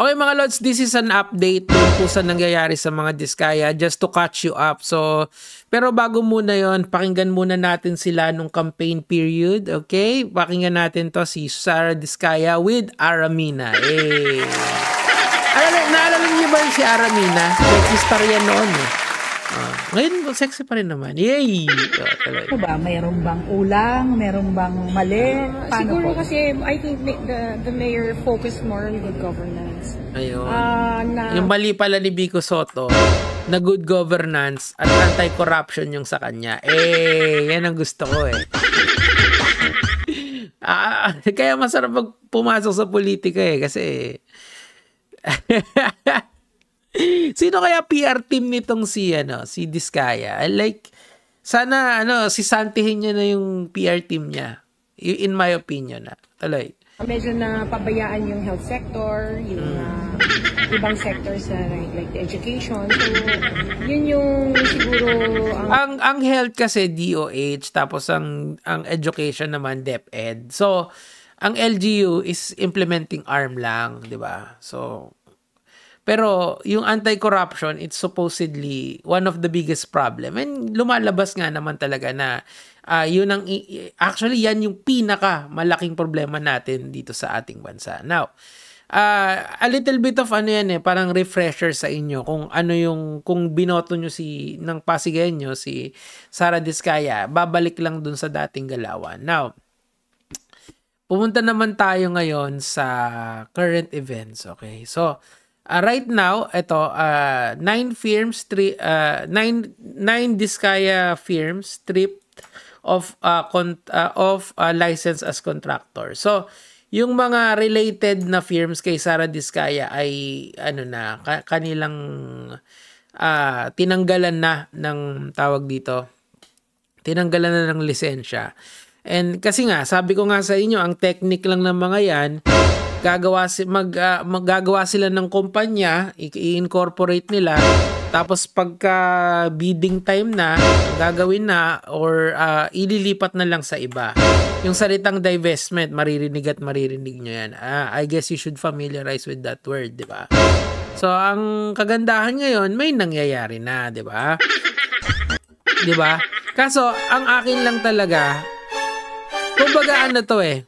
Okay mga Lods, this is an update dun po sa nangyayari sa mga Diskaya just to catch you up. So, pero bago muna yon, pakinggan muna natin sila nung campaign period. Okay? Pakinggan natin to si Sara Diskaya with Aramina. Naalala niyo ba si Aramina? Sexy star yan noon eh. Ngayon, sexy pa rin naman. Yay! Ano ba? Mayroon bang ulang? Mayroon bang mali? Paano Siguro po? kasi I think the mayor focused more on good governance. Ayun. Yung mali pala ni Vico Soto na good governance at anti-corruption yung sa kanya. Yan ang gusto ko eh. Kaya masarap pag pumasok sa politika eh kasi sino kaya PR team nitong si Diskaya? Like sana sisantihin niya na yung PR team niya. In my opinion tuloy. Medyo na pabayaan yung health sector, yung ibang sectors like the education. So, yun yung siguro ang health kasi DOH tapos ang education naman DepEd. So, ang LGU is implementing ARM lang, 'di ba? So, pero yung anti-corruption, it's supposedly one of the biggest problem. And lumalabas nga naman talaga na actually yan yung pinaka malaking problema natin dito sa ating bansa. Now, a little bit of parang refresher sa inyo kung binoto nyo ng Pasigueño si Sara Diskaya, babalik lang dun sa dating galawan. Now, pumunta naman tayo ngayon sa current events, okay? So, right now, ito 9 Diskaya firms stripped of license as contractor. So, yung mga related na firms kay Sara Diskaya ay kanilang tinanggalan na ng tawag dito. Tinanggalan na ng lisensya. And kasi nga, sabi ko nga sa inyo, ang technique lang ng mga yan, maggagawa sila ng kumpanya, i-incorporate nila, tapos pagka bidding time na, gagawin na, or ililipat na lang sa iba. Yung salitang divestment, maririnig nyo yan. I guess you should familiarize with that word, di ba? So, ang kagandahan ngayon, may nangyayari na, di ba? Di ba? Kaso, ang akin lang talaga, kumbaga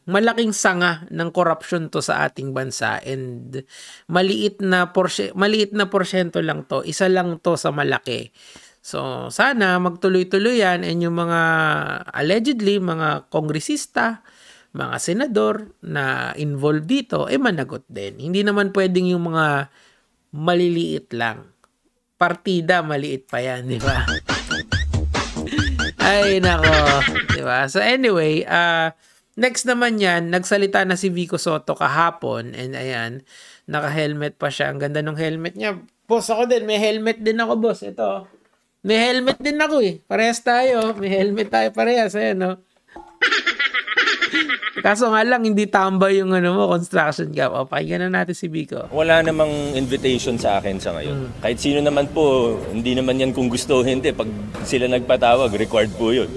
malaking sanga ng korupsyon to sa ating bansa and maliit na porsyento lang to, isa lang to sa malaki. So sana magtuloy-tuloy yan and yung mga allegedly mga kongresista, mga senador na involved dito managot din. Hindi naman pwedeng yung mga maliliit lang. Partida maliit pa yan, di ba? Ay, nako. Diba? So, anyway, next naman yan, nagsalita na si Vico Soto kahapon and ayan, naka-helmet pa siya. Ang ganda ng helmet niya. Boss, ako din. May helmet din ako, boss. Ito. May helmet din ako eh. Parehas tayo. May helmet tayo parehas. Ayan, no? Kaso nga lang, hindi tambay yung construction gap. O, pakinggan na natin si Vico. Wala namang invitation sa akin sa ngayon. Kahit sino naman po, hindi naman yan kung gusto o hindi. Pag sila nagpatawag, required po yun.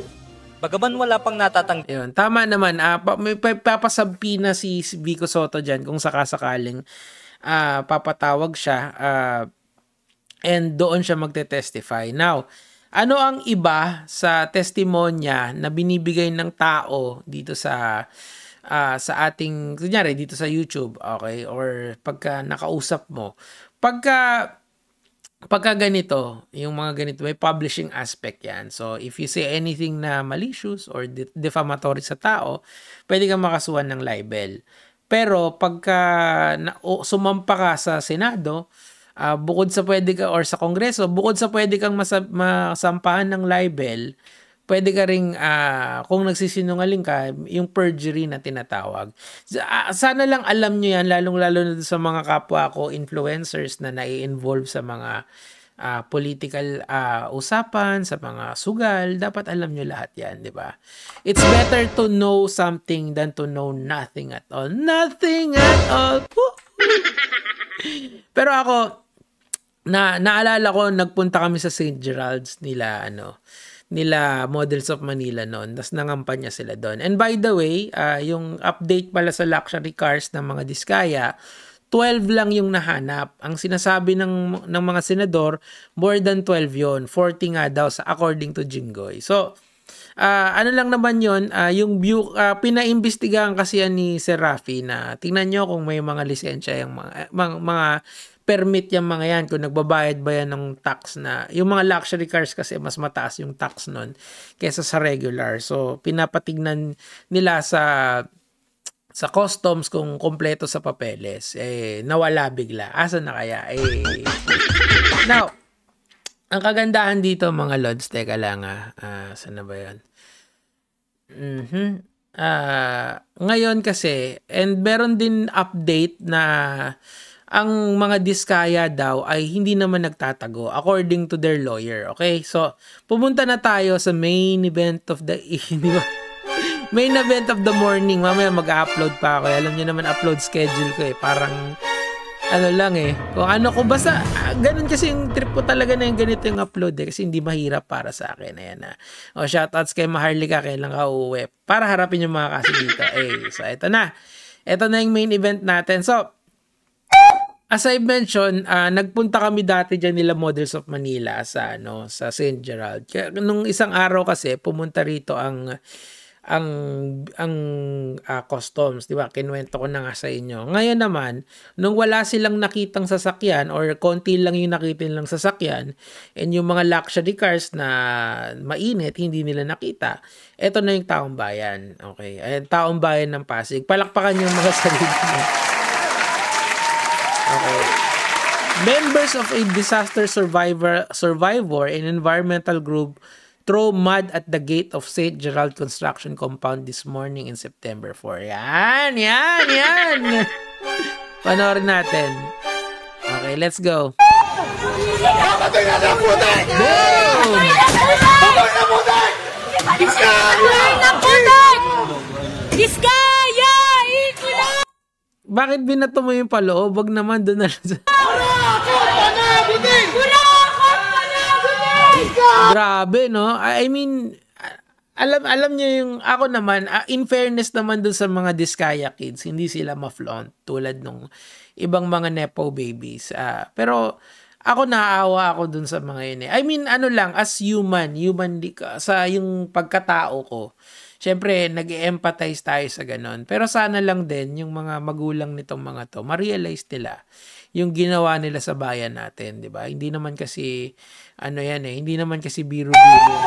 Bagaman wala pang natatang... Yun, tama naman. May papasabi na si Vico Soto dyan kung sakasakaling papatawag siya and doon siya magte-testify. Now, ano ang iba sa testimonya na binibigay ng tao dito sa ating, kunyari, dito sa YouTube, okay? Or pagka nakausap mo. Pagka ganito, yung mga ganito, may publishing aspect yan. So, if you say anything na malicious or defamatory sa tao, pwede kang makasuhan ng libel. Pero pagka sumampa ka sa Senado, bukod sa pwede ka, or sa Kongreso, bukod sa pwede kang masampahan ng libel, pwede ka ring, kung nagsisinungaling ka, yung perjury na tinatawag. Sana lang alam nyo yan, lalong-lalo na sa mga kapwa ko, influencers na nai-involve sa mga political usapan, sa mga sugal. Dapat alam nyo lahat yan, di ba? It's better to know something than to know nothing at all. Nothing at all! Pero ako, naalala ko, nagpunta kami sa St. Gerald's nila Models of Manila noon. Tapos nangampanya sila doon. And by the way, yung update pala sa luxury cars ng mga Diskaya, 12 lang yung nahanap. Ang sinasabi ng mga senador, more than 12 yon, 40 nga daw sa according to Jinggoy. So, ano lang naman yon, yung pinaimbestigahan kasi yan ni Sir Rafi na tingnan nyo kung may mga lisensya yung mga permit yung mga yan, kung nagbabayad ba yan ng tax na, yung mga luxury cars kasi mas mataas yung tax nun kaysa sa regular. So, pinapatignan nila sa customs kung kompleto sa papeles. Nawala bigla. Asan na kaya? Now, ang kagandahan dito mga lods, teka lang saan na ba yan? Ngayon kasi, and meron din update na ang mga diskaya daw ay hindi naman nagtatago according to their lawyer. Okay? So, pumunta na tayo sa main event of the main event of the morning. Mamaya mag-upload pa ako. Alam niyo naman upload schedule ko parang ano lang kung ano ko basta ganun kasi yung trip ko talaga na yung ganito yung upload kasi hindi mahirap para sa akin. Ayan shoutouts kay Maharlika, kailan ka uuwi para harapin yung mga kasi dito. So ito na yung main event natin. So as I mentioned, nagpunta kami dati dyan nila Models of Manila sa St. Gerald. Nung isang araw kasi pumunta rito ang customs, di ba? Kinuwento ko na nga sa inyo. Ngayon naman, nung wala silang nakitang sasakyan or konti lang yung nakita nilang sasakyan and yung mga luxury cars na mainit, hindi nila nakita. Ito na yung taong bayan. Okay? Ayan, taong bayan ng Pasig. Palakpakan yung mga sarili nyo. Okay. Members of a disaster survivor and environmental group throw mud at the gate of St. Gerald Construction Compound this morning in September 4. Yan! Panoorin natin. Okay, let's go. Bakit binato mo yung paloob? Wag naman doon na. Grabe, no? I mean, alam niyo yung, ako naman, in fairness naman dun sa mga Diskaya kids, hindi sila ma-flaunt tulad nung ibang mga Nepo babies. Pero, ako naaawa ako dun sa mga yun I mean, ano lang, as human sa yung pagkatao ko, syempre, nag-empathize tayo sa ganon. Pero sana lang din, yung mga magulang nitong mga to, ma-realize nila yung ginawa nila sa bayan natin, di ba? Hindi naman kasi, hindi naman kasi biro-biro.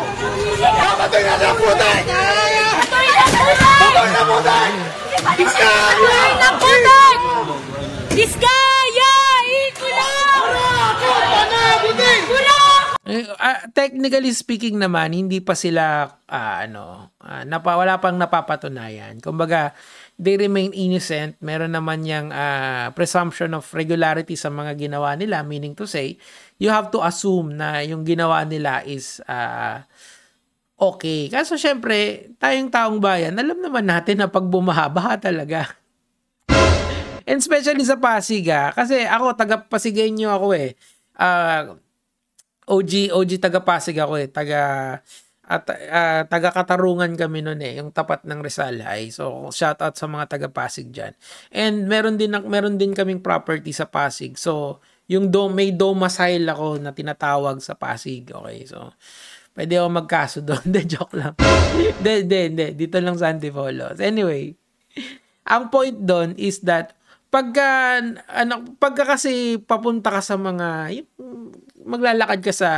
Technically speaking naman, hindi pa sila wala pang napapatunayan. Kumbaga, they remain innocent. Meron naman yung presumption of regularity sa mga ginawa nila, meaning to say, you have to assume na yung ginawa nila is okay. Kaso syempre, tayong taong bayan, alam naman natin na pag bumaha talaga. And especially sa Pasig kasi ako, taga-Pasigenyo ako OG taga-Pasig ako taga-Katarungan kami noon yung tapat ng Rizal High. So shout out sa mga taga-Pasig diyan. And meron din kaming property sa Pasig. So yung may domicile ako na tinatawag sa Pasig. Okay, so pwede ako magkaso doon. Joke lang. Hindi. Dito lang sa Antipolo. So, anyway, ang point doon is that pagka kasi papunta ka sa mga maglalakad ka sa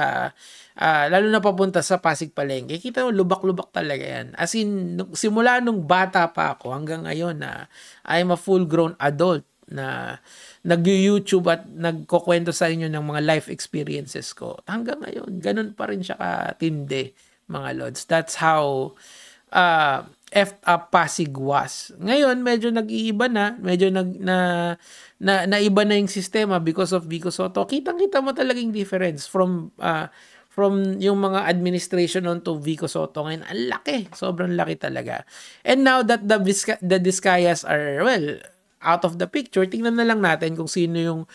lalo na papunta sa Pasig Palengke, kita mo lubak-lubak talaga yan. As in, simula nung bata pa ako hanggang ngayon na I'm a full-grown adult na nag-YouTube at nagkukwento sa inyo ng mga life experiences ko. Hanggang ngayon, ganun pa rin siya katindi, mga lods. That's how effed up Pasig was. Ngayon, medyo nag-iiba na. Medyo naiba na yung sistema because of Vico Sotto. Kitang-kita mo talagang difference from yung mga administration on to Vico Sotto. Ngayon, ang laki. Sobrang laki talaga. And now that the Diskayas are, out of the picture, tingnan na lang natin kung sino yung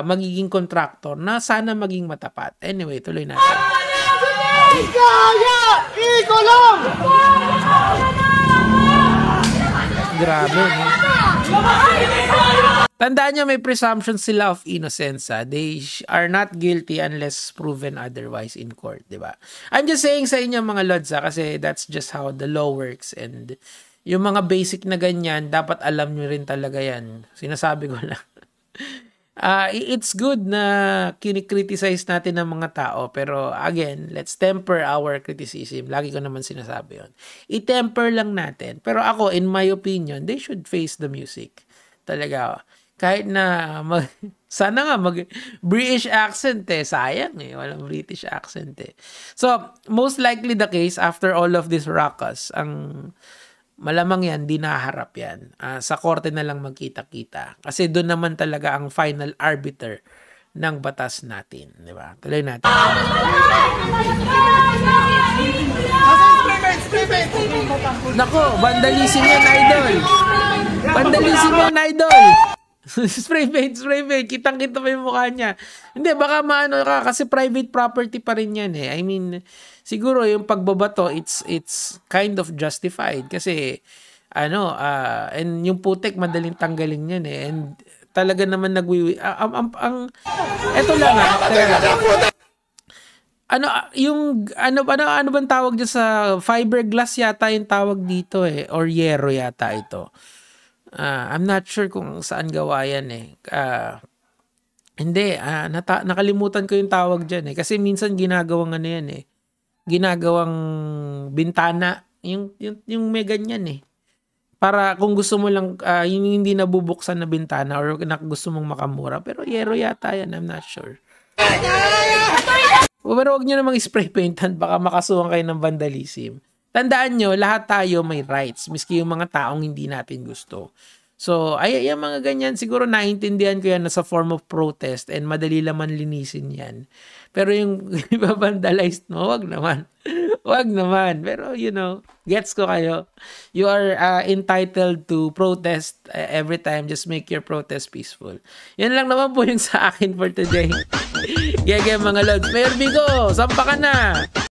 magiging contractor na sana maging matapat. Anyway, tuloy natin. Diskaya! Ikolong! Grabe, no? Tandaan nyo, may presumption sila of innocence. They are not guilty unless proven otherwise in court, di ba? I'm just saying sa inyo mga lods, kasi that's just how the law works. And yung mga basic na ganyan, dapat alam nyo rin talaga yan. Sinasabi ko lang. It's good na kinikriticize natin ng mga tao, pero again, let's temper our criticism. Lagi ko naman sinasabi yun. I-temper lang natin. Pero ako, in my opinion, they should face the music. Talaga. Kahit na sana nga British accent sayang walang British accent So most likely the case, after all of this ruckus, ang malamang yan, di naharap yan. Sa korte na lang magkita-kita. Kasi doon naman talaga ang final arbiter ng batas natin. Di ba? Tuloy natin. Nako, vandalism yan, idol. Vandalism yan, idol. Spray paint. Kitang-kita pa yung mukha niya. Hindi, baka maano ka kasi private property pa rin yan I mean, siguro yung pagbabato, it's kind of justified kasi and yung putek madaling tanggalin yan and talaga naman eto lang ano bang tawag dyan sa fiberglass yata yung tawag dito or yero yata ito. I'm not sure kung saan gawa yan hindi, nakalimutan ko yung tawag dyan kasi minsan ginagawang ginagawang bintana yung may ganyan para kung gusto mo lang yung hindi nabubuksan na bintana or gusto mong makamura, pero yero yata yan, I'm not sure. Pero huwag nyo namang spray paintan, baka makasuhan kayo ng vandalism. Tandaan nyo, lahat tayo may rights, miski yung mga taong hindi natin gusto. So, yung mga ganyan, siguro naintindihan ko yan na sa form of protest and madali laman linisin yan. Pero yung vandalized mo, wag naman. Wag naman. Pero, gets ko kayo. You are entitled to protest every time. Just make your protest peaceful. Yan lang naman po yung sa akin for today. Gege mga lods. Mayor Vico, sampa ka na!